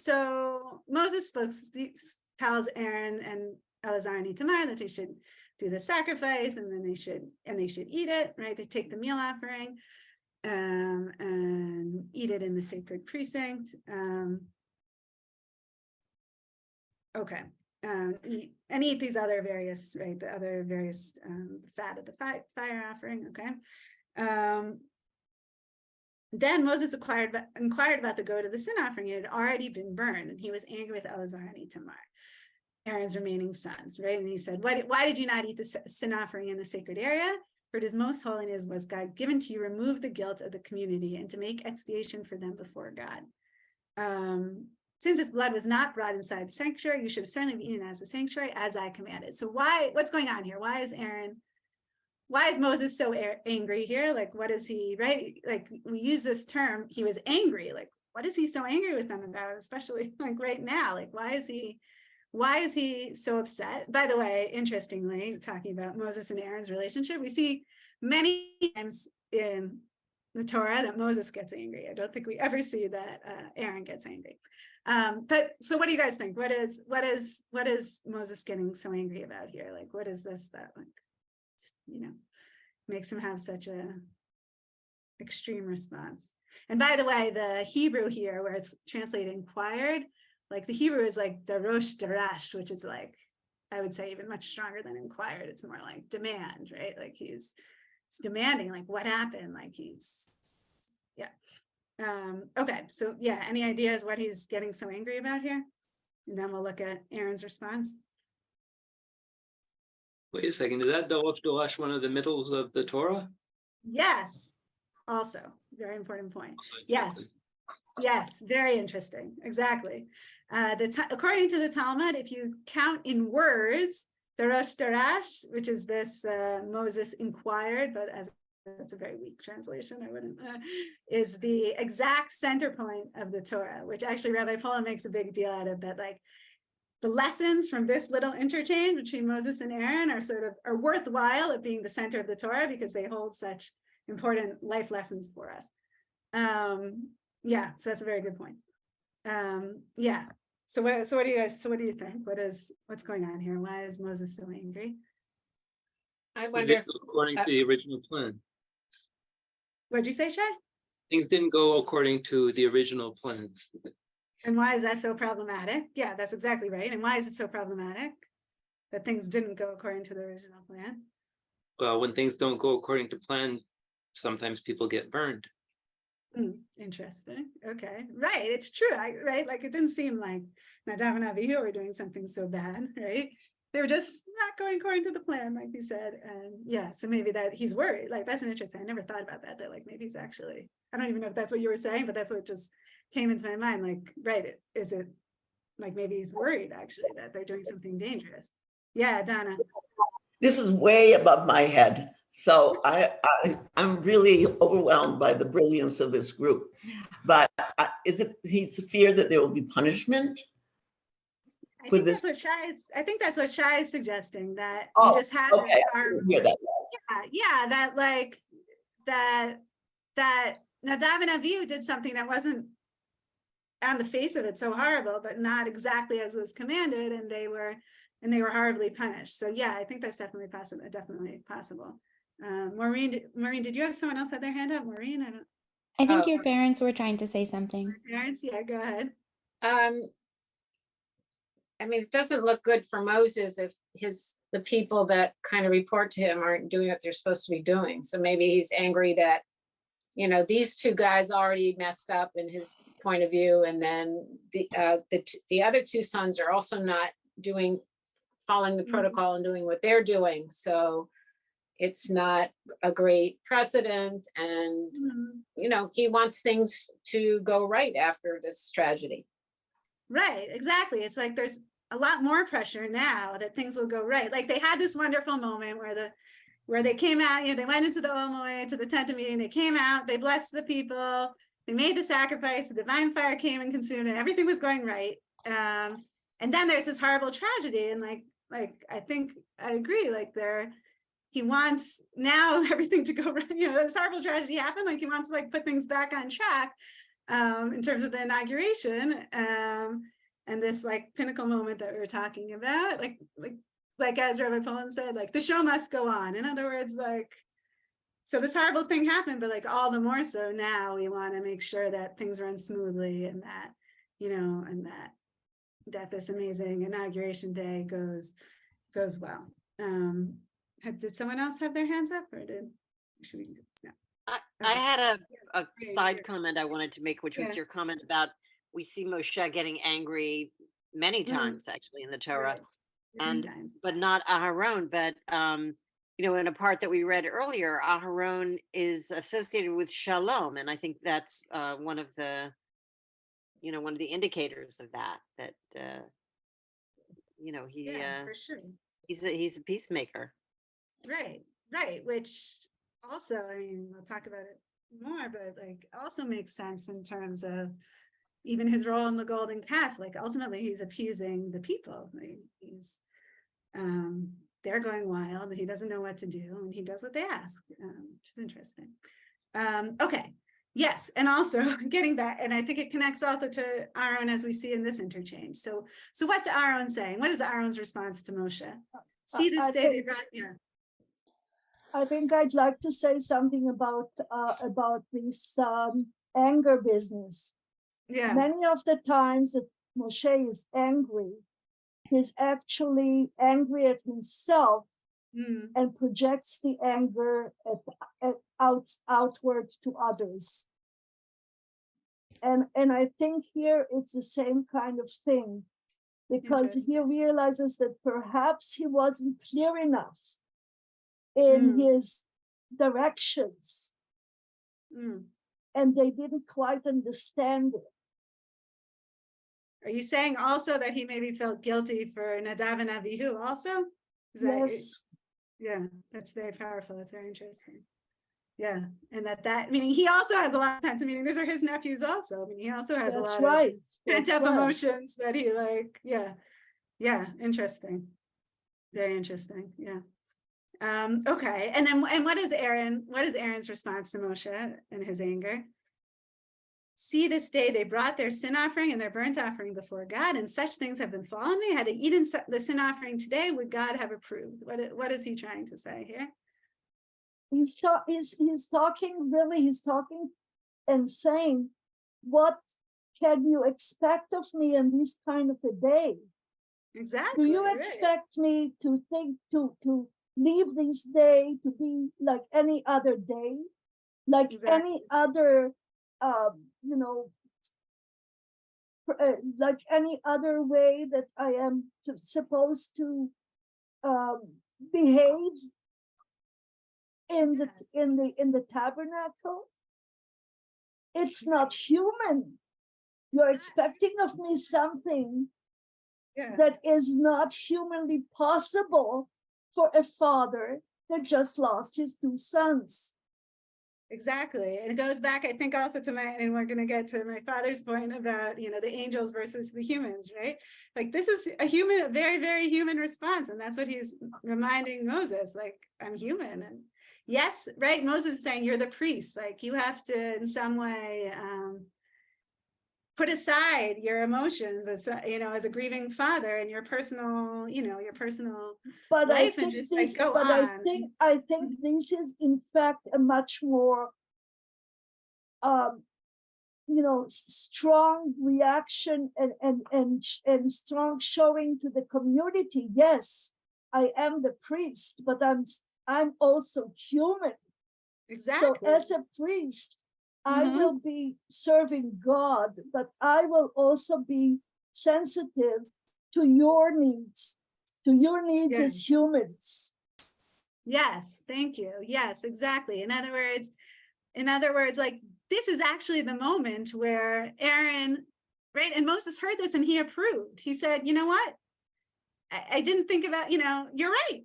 Moses tells Aaron and Eleazar and Itamar that they should do the sacrifice, and then they should eat it, right? They take the meal offering and eat it in the sacred precinct. Okay, and eat these other various, right? The other various fat of the fire offering. Okay. Then Moses inquired about the goat of the sin offering. It had already been burned, and he was angry with Eleazar and Itamar, Aaron's remaining sons, right? And he said, why did you not eat the sin offering in the sacred area? For it is most holy and was God given to you, remove the guilt of the community and to make expiation for them before God. Since its blood was not brought inside the sanctuary, you should have certainly been eaten as a sanctuary, as I commanded. So what's going on here? Why is Moses so angry here? Like, what is he, right? Like, we use this term, he was angry. Like, what is he so angry with them about, especially like right now? Like, why is he so upset? By the way, interestingly, talking about Moses and Aaron's relationship, we see many times in the Torah that Moses gets angry. I don't think we ever see that Aaron gets angry. But so what do you guys think? What is Moses getting so angry about here? Like, what is this that, like, makes him have such a extreme response? And by the way, the Hebrew here, where it's translated inquired, like the Hebrew is like darosh darash, which is like, I would say even much stronger than inquired. It's more like demand, right? Like he's demanding, like, what happened? Like okay, so yeah, any ideas what he's getting so angry about here? And then we'll look at Aaron's response. Wait a second, is that Dalash one of the middles of the Torah? Yes, also very important point. Yes, very interesting. Exactly. According to the Talmud, if you count in words, darosh darash, which is this Moses inquired, but as that's a very weak translation, I wouldn't, is the exact center point of the Torah, which actually Rabbi Paula makes a big deal out of, that like the lessons from this little interchange between Moses and Aaron are worthwhile at being the center of the Torah because they hold such important life lessons for us. So that's a very good point. So what do you think? What's going on here? Why is Moses so angry? I wonder if, according to the original plan. What'd you say, Shai? Things didn't go according to the original plan. And why is that so problematic? Yeah, that's exactly right. And why is it so problematic that things didn't go according to the original plan? Well, when things don't go according to plan, sometimes people get burned. Interesting. Okay. Right. It's true. Right. Like it didn't seem like Nadav and Avihu were doing something so bad, right? They were just not going according to the plan, like you said. And so maybe that he's worried. Like that's an interesting. I never thought about that. That like maybe he's actually, I don't even know if that's what you were saying, but that's what just came into my mind. Like, right. Is it like maybe he's worried actually that they're doing something dangerous? Yeah, Donna. This is way above my head. So I'm really overwhelmed by the brilliance of this group. But is it he's fear that there will be punishment? I think that's what Shai is suggesting, that we just had that Nadav and Avihu did something that wasn't on the face of it so horrible, but not exactly as was commanded, and they were horribly punished. So yeah, I think that's definitely possible. Maureen, did you have someone else had their hand up? Maureen, I think your parents were trying to say something. Parents, yeah, go ahead. I mean, it doesn't look good for Moses if the people that kind of report to him aren't doing what they're supposed to be doing. So maybe he's angry that, these two guys already messed up in his point of view. And then the other two sons are also not following the protocol and doing what they're doing. So it's not a great precedent. And, he wants things to go right after this tragedy. Right, exactly. It's like there's a lot more pressure now that things will go right. Like they had this wonderful moment where they came out, they went into the Olmoy, to the tent of meeting, they came out, they blessed the people, they made the sacrifice, the divine fire came and consumed it, everything was going right. And then there's this horrible tragedy, and like I think I agree, like he wants now everything to go right, this horrible tragedy happened, like he wants to like put things back on track in terms of the inauguration, and this like pinnacle moment that we were talking about, like as Rabbi Poland said, like the show must go on. In other words, like, so this horrible thing happened, but like all the more so now we want to make sure that things run smoothly, and that, and that this amazing inauguration day goes well. Did someone else have their hands up, or should we? No. I had a side comment I wanted to make, which was your comment about we see Moshe getting angry many times actually in the Torah, but not Aharon. But you know, in a part that we read earlier, Aharon is associated with shalom, and I think that's one of the, you know, one of the indicators of that. You know, Yeah, for sure. he's a peacemaker. Right, right. Which also, I mean, we'll talk about it more, but like also makes sense in terms of even his role in the golden calf. Like ultimately, he's appeasing the people. Like, he's they're going wild. He doesn't know what to do, and he does what they ask, which is interesting. Okay. Yes, and also getting back, and I think it connects also to Aaron as we see in this interchange. So what's Aaron saying? What is Aaron's response to Moshe? See this day they brought, yeah. I think I'd like to say something about this anger business. Yeah. Many of the times that Moshe is angry, he's actually angry at himself and projects the anger outward to others. And I think here it's the same kind of thing, because he realizes that perhaps he wasn't clear enough in his directions, and they didn't quite understand it. Are you saying also that he maybe felt guilty for Nadav and Avihu also? Yes. Yeah, that's very powerful. That's very interesting. Yeah, and that meaning he also has a lot of times. I mean, these are his nephews also. I mean, he also has a lot of pent up emotions that he like. Yeah, interesting. Very interesting. Yeah. Okay, and then what is Aaron's response to Moshe and his anger? See this day they brought their sin offering and their burnt offering before God, and such things have befallen me. Had I eaten the sin offering today, would God have approved? What is he trying to say here? He's talking and saying, what can you expect of me in this kind of a day? Exactly. Do you expect me to think to leave this day to be like any other day, like any other like any other way that I am supposed to behave in the tabernacle? It's not human. You're expecting of me something that is not humanly possible for a father that just lost his two sons. Exactly. And it goes back, I think, also to and we're going to get to my father's point about, the angels versus the humans, right? Like, this is a very, very human response. And that's what he's reminding Moses, like, I'm human. And yes, right, Moses is saying, you're the priest. Like, you have to, in some way, put aside your emotions as a grieving father and your personal, but life, and just this, go but on. I think this is in fact a much more strong reaction and strong showing to the community. Yes, I am the priest, but I'm also human. Exactly. So as a priest, I will be serving God, but I will also be sensitive to your needs as humans. Yes, thank you. Yes, exactly. In other words, like, this is actually the moment where Aaron, right? And Moses heard this and he approved. He said, you know what? I didn't think about, you're right.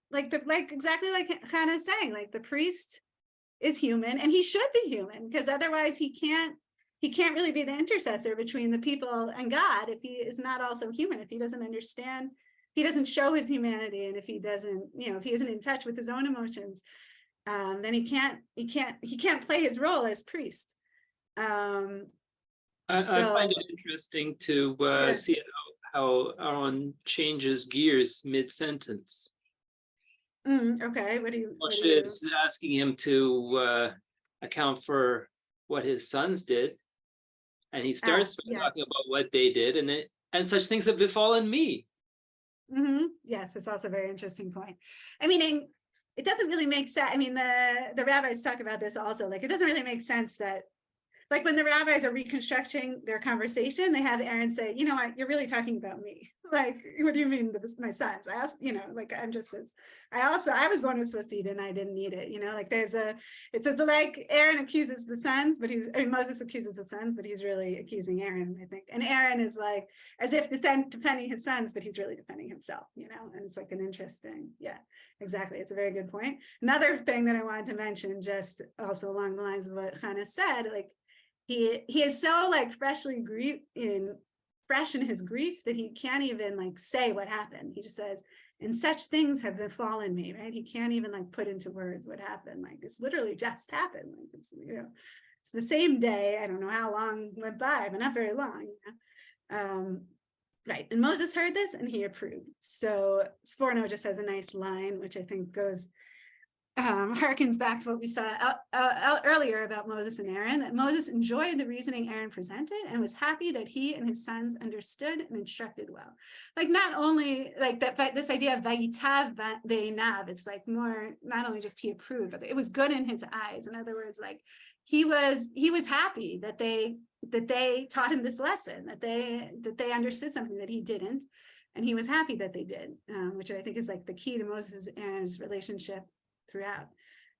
Like exactly like Hannah's saying, like, the priest is human and he should be human, because otherwise he can't really be the intercessor between the people and God if he is not also human, if he doesn't understand, if he doesn't show his humanity, and if he doesn't, if he isn't in touch with his own emotions, then he can't play his role as priest. I find it interesting to see how Aaron changes gears mid-sentence. Okay, Moshe is asking him to account for what his sons did, and he starts by talking about what they did, and such things have befallen me. Yes, it's also a very interesting point. I mean, it doesn't really make sense. I mean, the rabbis talk about this also. Like, it doesn't really make sense that like when the rabbis are reconstructing their conversation, they have Aaron say, you know what, you're really talking about me. Like, what do you mean my sons? I asked, you know, like, I'm just as, I was the one who was supposed to eat it and I didn't need it, you know, like it's like Aaron accuses the sons, but Moses accuses the sons, but he's really accusing Aaron, I think. And Aaron is like, as if defending his sons, but he's really defending himself, you know, and it's like an interesting, yeah, exactly. It's a very good point. Another thing that I wanted to mention, just also along the lines of what Hannah said, like, he is so like fresh in his grief that he can't even like say what happened. He just says, and such things have befallen me, right? He can't even like put into words what happened. Like, it's literally just happened. Like, it's, you know, it's the same day. I don't know how long went by, but not very long. You know? Right. And Moses heard this and he approved. So Sforno just has a nice line, which I think goes harkens back to what we saw earlier about Moses and Aaron, that Moses enjoyed the reasoning Aaron presented and was happy that he and his sons understood and instructed well. Like, not only like that, but this idea of Vayitav Beinav, it's like more, not only just he approved, but it was good in his eyes. In other words, like he was happy that they taught him this lesson, that they understood something that he didn't, and he was happy that they did, which I think is like the key to Moses and Aaron's relationship throughout.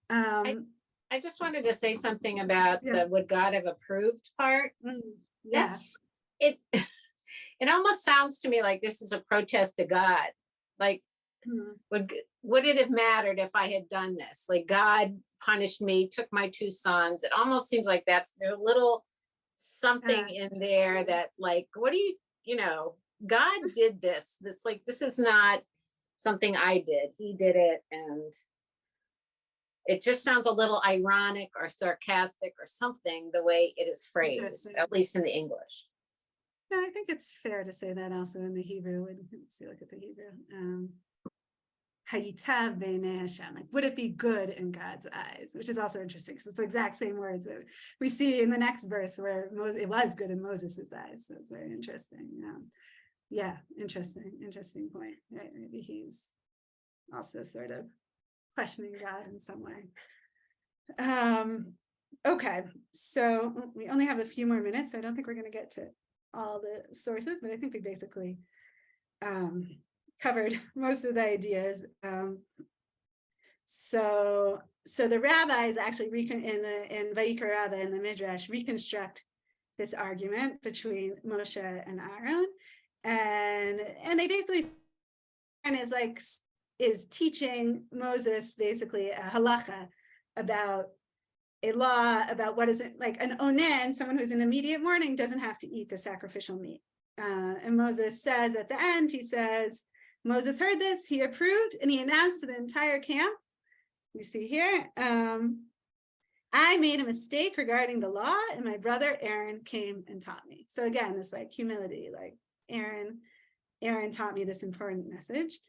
I just wanted to say something about the would God have approved part. That's it. It almost sounds to me like this is a protest to God. Like, would it have mattered if I had done this? Like, God punished me, took my 2 sons. It almost seems like there's a little something in there that, like, what do you know, God did this. That's like, this is not something I did. He did it, and it just sounds a little ironic or sarcastic or something, the way it is phrased, at least in the English. No, I think it's fair to say that also in the Hebrew. Let's see, look at the Hebrew. Hayitav b'nei Hashem, like, would it be good in God's eyes? Which is also interesting, because it's the exact same words that we see in the next verse where it was good in Moses' eyes. So it's very interesting. Yeah, interesting point. Right? Maybe he's also sort of questioning God in some way. Okay, so we only have a few more minutes, so I don't think we're going to get to all the sources, but I think we basically covered most of the ideas. So the rabbis actually in Vayikra in the Midrash reconstruct this argument between Moshe and Aaron, and they basically, and is teaching Moses basically a halacha about a law about what is it, like an onen, someone who's in immediate mourning doesn't have to eat the sacrificial meat. And Moses says at the end, he says, Moses heard this, he approved, and he announced to the entire camp, you see here, I made a mistake regarding the law, and my brother Aaron came and taught me. So again, this like humility, like Aaron taught me this important message.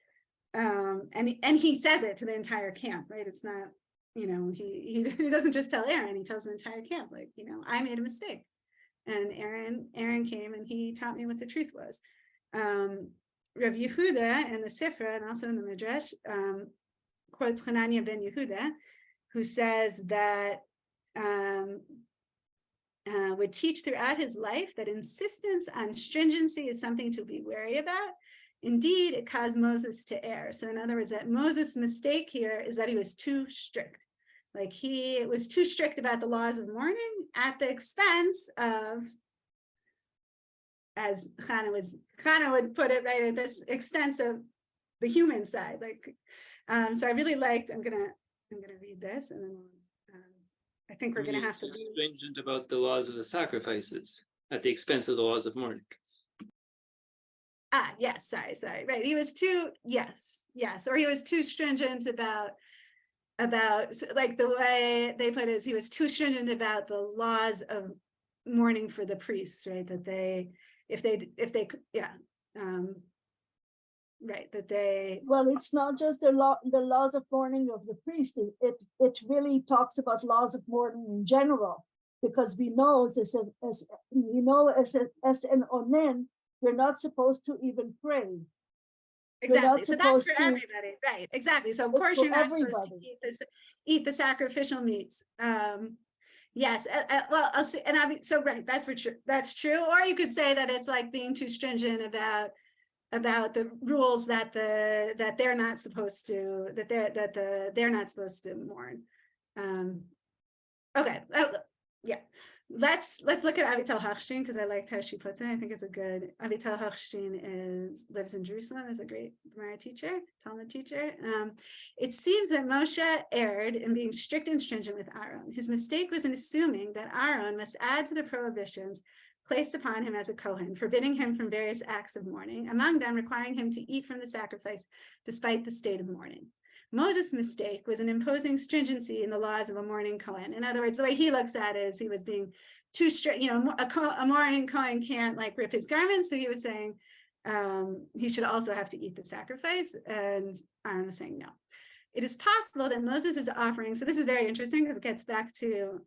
And he says it to the entire camp, right? It's not, you know, he doesn't just tell Aaron, he tells the entire camp, like, you know, I made a mistake. And Aaron came and he taught me what the truth was. Rav Yehuda in the Sifra and also in the Midrash quotes Hanania ben Yehuda, who says that would teach throughout his life that insistence on stringency is something to be wary about. Indeed, it caused Moses to err. So in other words, that Moses' mistake here is that he was too strict. Like he was too strict about the laws of mourning at the expense of, as Chana would put it, right, at this expense of the human side. Like, so I really liked, I'm gonna read this, and then I think we're gonna have to be stringent about the laws of the sacrifices at the expense of the laws of mourning. Yes, sorry, right. He was too, yes, or he was too stringent about like the way they put it is he was too stringent about the laws of mourning for the priests, right? That they, right, that they. Well, it's not just the laws of mourning of the priest. It really talks about laws of mourning in general, because we know as an onen, we're not supposed to even pray. Exactly. So that's for everybody, right? Exactly. So of course you're not supposed to eat the sacrificial meats. Yes, well, I'll see, and I mean, so right, that's true. Or you could say that it's like being too stringent about the rules that they're not supposed to they're not supposed to mourn. Okay, yeah. Let's look at Avital Hochstein, because I liked how she puts it. I think it's a good. Avital Hochstein lives in Jerusalem, is a great Gemara teacher, Talmud teacher. It seems that Moshe erred in being strict and stringent with Aaron. His mistake was in assuming that Aaron must add to the prohibitions placed upon him as a Kohen, forbidding him from various acts of mourning, among them requiring him to eat from the sacrifice despite the state of mourning. Moses' mistake was in imposing stringency in the laws of a mourning Kohen. In other words, the way he looks at it is he was being too strict. A mourning Kohen can't like rip his garments. So he was saying he should also have to eat the sacrifice. And Aaron was saying no. It is possible that Moses is offering, so this is very interesting because it gets back to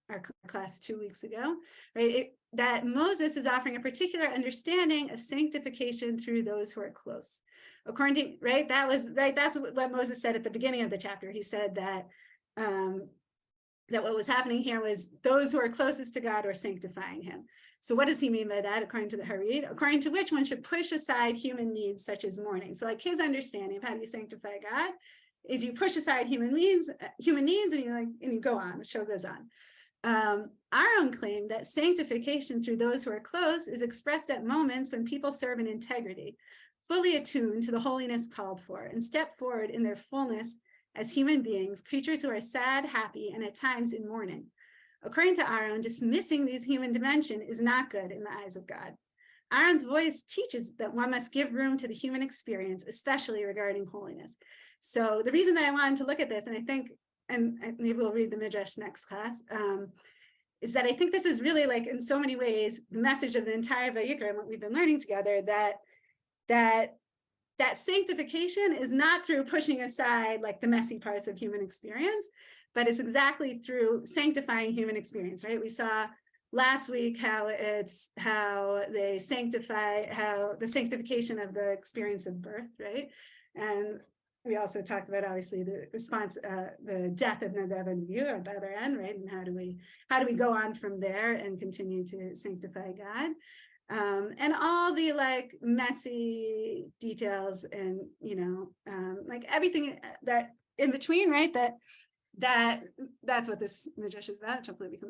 our class 2 weeks ago, right? That Moses is offering a particular understanding of sanctification through those who are close. According to, right, that's what Moses said at the beginning of the chapter. He said that that what was happening here was those who are closest to God are sanctifying him. So what does he mean by that, according to the Harid? According to which one should push aside human needs such as mourning. So like his understanding of how do you sanctify God is you push aside human needs, and you go on, the show goes on. Our own claim that sanctification through those who are close is expressed at moments when people serve in integrity, fully attuned to the holiness called for, and step forward in their fullness as human beings, creatures who are sad, happy, and at times in mourning. According to Aaron, dismissing these human dimension is not good in the eyes of God. Aaron's voice teaches that one must give room to the human experience, especially regarding holiness. So the reason that I wanted to look at this, and I think, and maybe we'll read the Midrash next class, is that I think this is really like in so many ways the message of the entire Vayikra and what we've been learning together, that sanctification is not through pushing aside like the messy parts of human experience, but it's exactly through sanctifying human experience, right? We saw last week how the sanctification of the experience of birth, right? And we also talked about obviously the response, the death of Nadav and Abihu at the other end, right? And how do we go on from there and continue to sanctify God? And all the like messy details and like everything that in between, right? That's what this midrash is about. Hopefully we can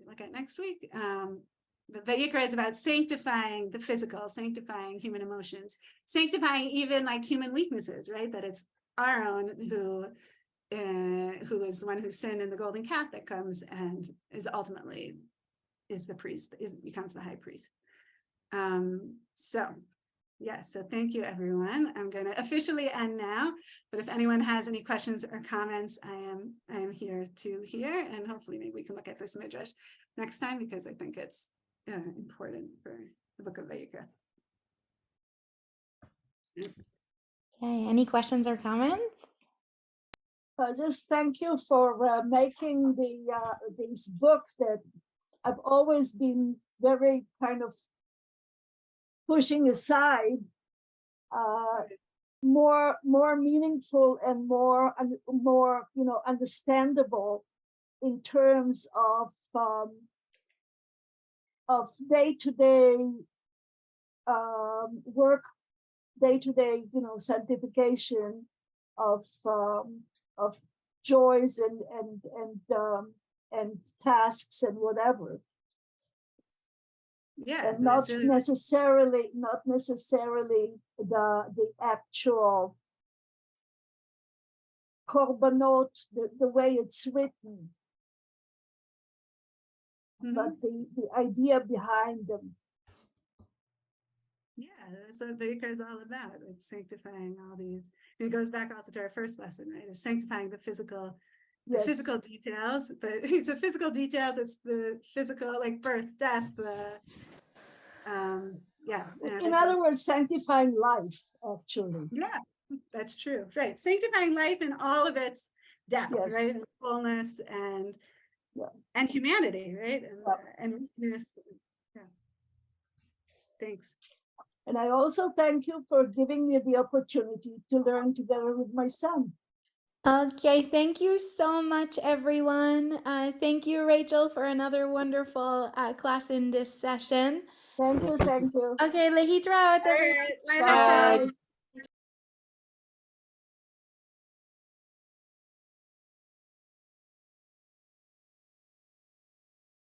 look at next week. The Vayikra is about sanctifying the physical, sanctifying human emotions, sanctifying even like human weaknesses, right? That it's our own who is the one who sinned in the golden calf that comes and is ultimately the priest, becomes the high priest. So thank you, everyone. I'm going to officially end now, but if anyone has any questions or comments, I am here to hear, and hopefully maybe we can look at this midrash next time because I think it's important for the book of Vayikra. Okay, any questions or comments? Just thank you for making this book that I've always been very kind of pushing aside, more meaningful and more understandable in terms of day-to-day work, day-to-day sanctification of joys and tasks and whatever. Yeah, and not necessarily the actual korbanot, the way it's written, but the idea behind them. Yeah, that's what Vayikra is all about. It's sanctifying all these. And it goes back also to our first lesson, right? Of sanctifying the physical. The physical details, but it's the physical details, it's the physical like birth, death, in other words, sanctifying life, actually. Yeah, that's true. Right. Sanctifying life in all of its depth, right? And fullness and humanity, right? And richness. Yeah. Thanks. And I also thank you for giving me the opportunity to learn together with my son. Okay, thank you so much, everyone. Thank you, Rachel, for another wonderful class in this session. Thank you, thank you. Okay, Lehitra, All right, later, Bye. folks.